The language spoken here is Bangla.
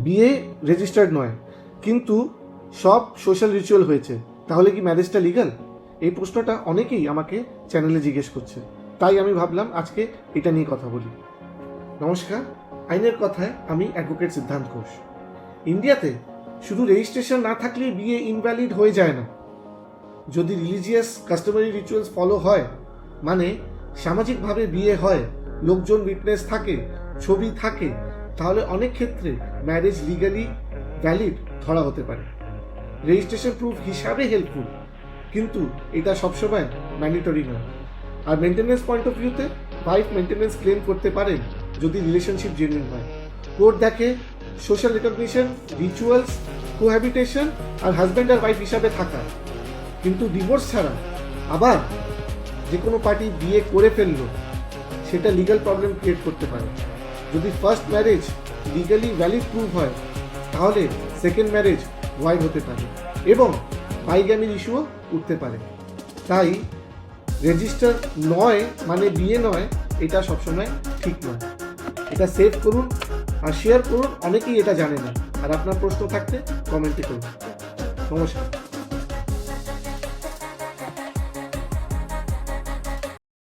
বিয়ে রেজিস্টার্ড নয়, কিন্তু সব সোশ্যাল রিচুয়াল হয়েছে, তাহলে কি ম্যারেজটা লিগ্যাল? এই প্রশ্নটা অনেকেই আমাকে চ্যানেলে জিজ্ঞেস করছে, তাই আমি ভাবলাম আজকে এটা নিয়ে কথা বলি। নমস্কার, আইনের কথায় আমি অ্যাডভোকেট সিদ্ধান্ত ঘোষ। ইন্ডিয়াতে শুধু রেজিস্ট্রেশন না থাকলেই বিয়ে ইনভ্যালিড হয়ে যায় না। যদি রিলিজিয়াস কাস্টমারি রিচুয়ালস ফলো হয়, মানে সামাজিকভাবে বিয়ে হয়, লোকজন উইটনেস থাকে, ছবি থাকে, তাহলে অনেক ক্ষেত্রে ম্যারেজ লিগালি ভ্যালিড ধরা হতে পারে। রেজিস্ট্রেশন প্রুফ হিসাবে হেল্পফুল, কিন্তু এটা সবসময় ম্যান্ডেটরি নয়। আর মেনটেন্যান্স পয়েন্ট অফ ভিউতে ওয়াইফ মেনটেন্যান্স ক্লেম করতে পারেন যদি রিলেশনশিপ জেনুইন হয়। কোর্ট দেখে সোশ্যাল রিকগনিশন, রিচুয়ালস, কোহ্যাবিটেশন আর হাজব্যান্ড আর ওয়াইফ হিসাবে থাকা। কিন্তু ডিভোর্স ছাড়া আবার যে কোনো পার্টি বিয়ে করে ফেললো, সেটা লিগ্যাল প্রবলেম ক্রিয়েট করতে পারে। যদি first marriage legally valid prove হয়, তাহলে সেকেন্ড ম্যারেজ ভয়েড হতে পারে এবং বাইগ্যামির ইস্যুও উঠতে পারে। তাই রেজিস্টার নয় মানে বিয়ে নয়, এটা সবসময় ঠিক নয়। এটা সেভ করুন আর শেয়ার করুন, অনেকেই এটা জানে না। আর আপনার প্রশ্ন থাকলে কমেন্টে করুন। নমস্কার।